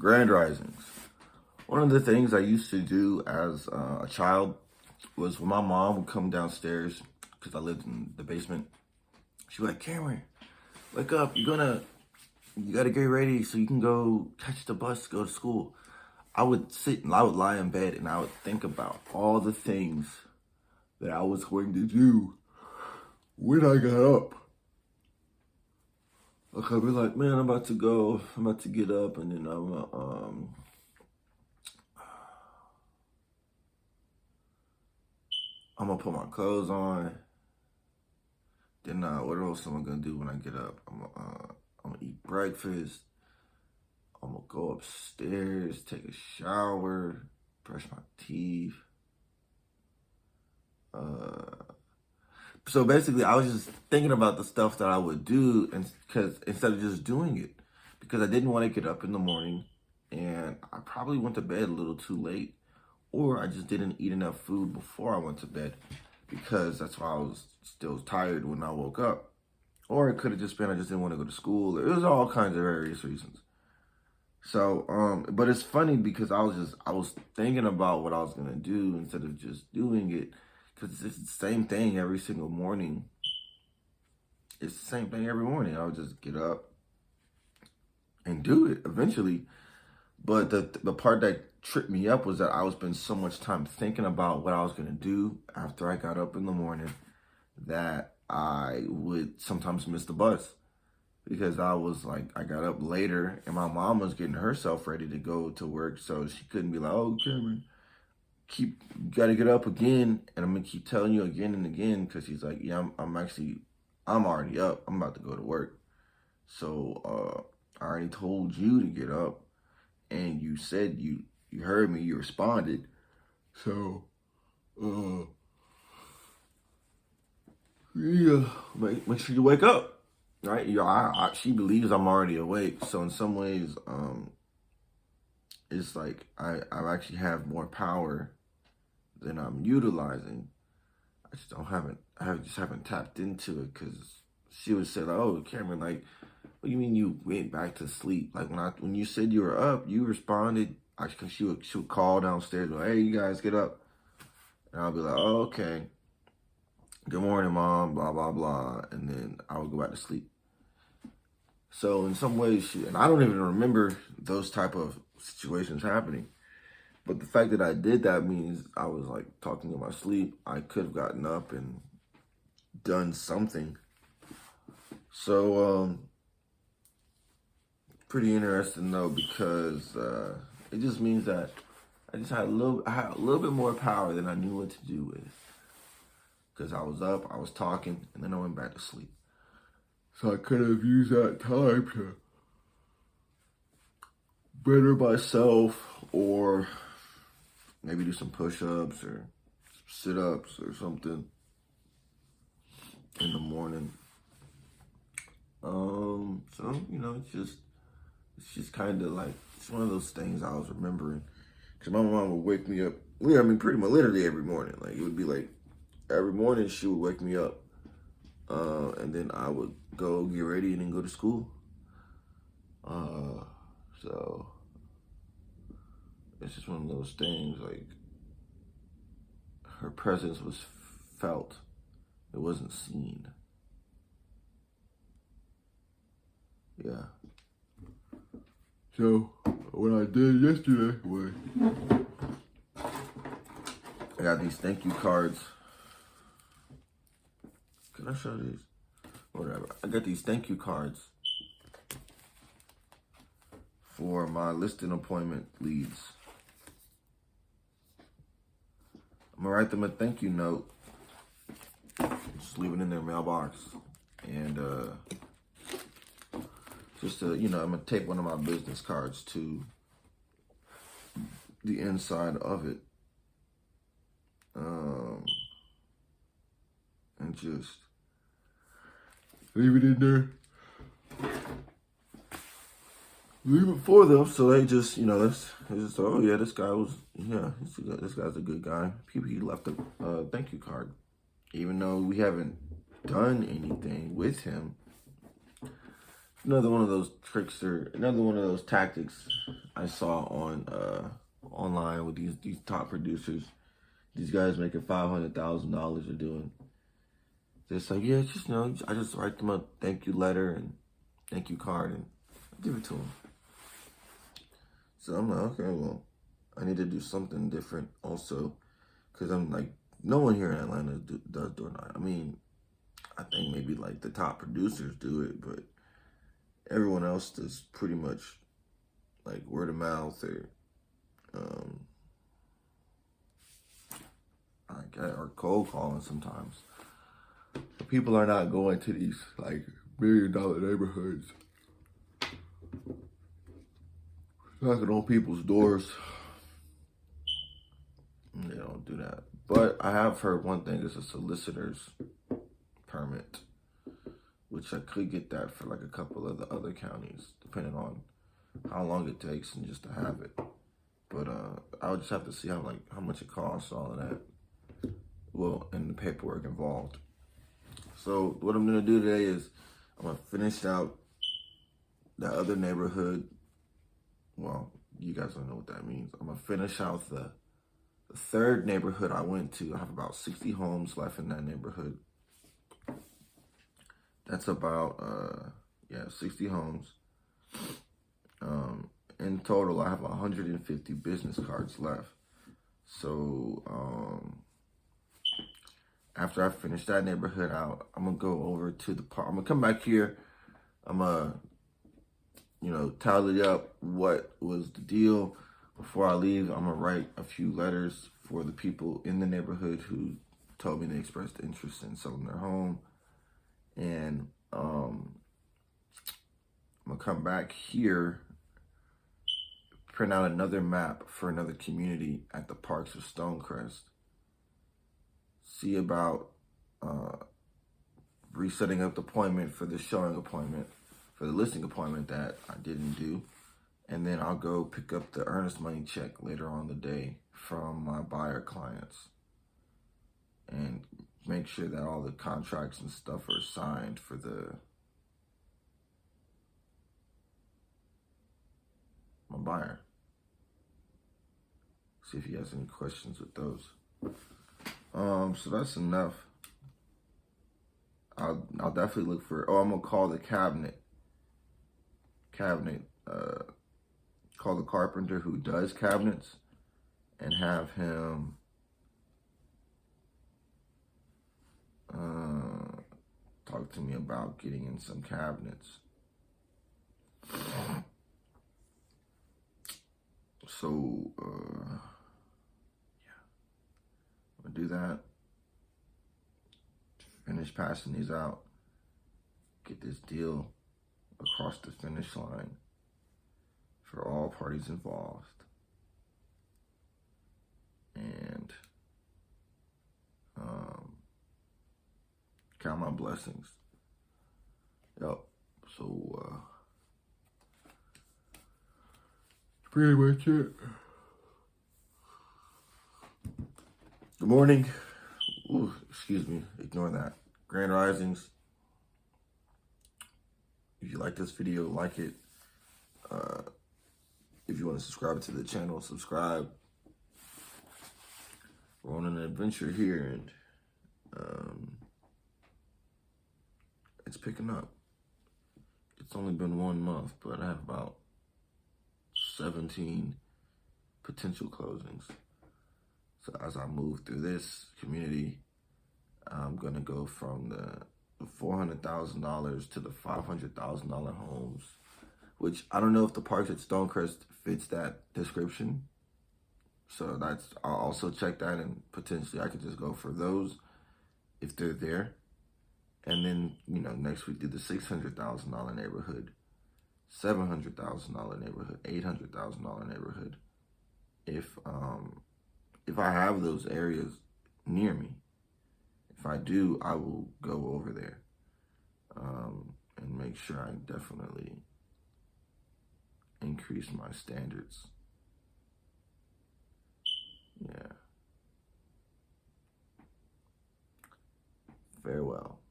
Grand Risings. One of the things I used to do as a child was when my mom would come downstairs, because I lived in the basement, she'd be like, Cameron, wake up, you gotta get ready so you can go catch the bus to go to school. I would sit and I would lie in bed and I would think about all the things that I was going to do when I got up. Okay, we're like, man, I'm about to get up, and then I'm gonna put my clothes on. Then what else am I gonna do when I get up? I'm gonna eat breakfast. I'm gonna go upstairs, take a shower, brush my teeth. So basically, I was just thinking about the stuff that I would do, and because instead of just doing it, because I didn't want to get up in the morning, and I probably went to bed a little too late, or I just didn't eat enough food before I went to bed, because that's why I was still tired when I woke up. Or it could have just been I just didn't want to go to school. It was all kinds of various reasons. So, but it's funny because I was thinking about what I was gonna do instead of just doing it. Because it's the same thing every single morning. It's the same thing every morning. I would just get up and do it eventually. But the part that tripped me up was that I was spending so much time thinking about what I was going to do after I got up in the morning that I would sometimes miss the bus. Because I got up later and my mom was getting herself ready to go to work. So she couldn't be like, oh, Cameron, you gotta get up again, and I'm gonna keep telling you again and again, because he's like, yeah, I'm already up. I'm about to go to work. So I already told you to get up, and you said you heard me, you responded. So yeah, make sure you wake up, right? She believes I'm already awake. So in some ways, it's like I actually have more power than I'm utilizing. I just haven't tapped into it, because she would say, like, oh, Cameron, like, what do you mean you went back to sleep? Like when you said you were up, you responded. Cause she would call downstairs, like, hey, you guys get up. And I'll be like, oh, okay. Good morning, mom, blah, blah, blah. And then I would go back to sleep. So in some ways, and I don't even remember those type of situations happening. But the fact that I did that means I was like talking in my sleep. I could have gotten up and done something. So, pretty interesting though, because it just means that I had a little bit more power than I knew what to do with. Because I was up, I was talking, and then I went back to sleep. So I could have used that time to better myself, or maybe do some push-ups or sit-ups or something in the morning. So, it's just kind of like, it's one of those things I was remembering. Because my mom would wake me up, pretty much literally every morning. Like, it would be like, every morning she would wake me up. And then I would go get ready and then go to school. So it's just one of those things, like, her presence was felt. It wasn't seen. Yeah. So what I did yesterday was I got these thank you cards. Can I show these? Whatever. I got these thank you cards for my listing appointment leads. I'm gonna write them a thank you note. Just leave it in their mailbox. And I'm gonna tape one of my business cards to the inside of it. And just leave it in there. Leave it for them, so they just, oh yeah, this guy's a good guy. He left a thank you card, even though we haven't done anything with him. Another one of those tactics I saw on online with these top producers. These guys making $500,000 are doing. They're like, yeah, just I just write them a thank you letter and thank you card and give it to them. So I'm like, okay, well, I need to do something different also, because I'm like, no one here in Atlanta does door knock. I mean, I think maybe like the top producers do it, but everyone else does pretty much like word of mouth or cold calling sometimes. People are not going to these like $1 million neighborhoods, knocking on people's doors. They don't do that. But I have heard one thing is a solicitor's permit, which I could get that for like a couple of the other counties, depending on how long it takes and just to have it. But I would just have to see how much it costs, all of that. Well, and the paperwork involved. So what I'm gonna do today is I'm gonna finish out the other neighborhood. Well, you guys don't know what that means. I'm gonna finish out the third neighborhood I went to. I have about 60 homes left in that neighborhood. That's about 60 homes. In total, I have 150 business cards left. So after I finish that neighborhood out, I'm gonna go over to the park. I'm gonna come back here. I'm gonna, tally up what was the deal. Before I leave, I'm gonna write a few letters for the people in the neighborhood who told me they expressed interest in selling their home. And I'm gonna come back here, print out another map for another community at the Parks of Stonecrest. See about resetting up the appointment for the showing appointment, for the listing appointment that I didn't do. And then I'll go pick up the earnest money check later on the day from my buyer clients and make sure that all the contracts and stuff are signed for my buyer. See if he has any questions with those. So that's enough. I'll definitely look for. I'm gonna call the cabinet. Call the carpenter who does cabinets, and have him talk to me about getting in some cabinets. So I'm gonna do that. Finish passing these out. Get this deal across the finish line for all parties involved. And count my blessings. Yep. So pretty much it. Good morning. Ooh, excuse me. Ignore that. Grand Risings. If you like this video, like it. If you want to subscribe to the channel, subscribe. We're on an adventure here, and it's picking up. It's only been 1 month, but I have about 17 potential closings. So as I move through this community, I'm gonna go from the $400,000 to the $500,000 homes, which I don't know if the Parks at Stonecrest fits that description. So I'll also check that, and potentially I could just go for those if they're there. And then, next week do the $600,000 neighborhood, $700,000 neighborhood, $800,000 neighborhood. If I have those areas near me, if I do, I will go over there and make sure I definitely increase my standards. Yeah. Farewell.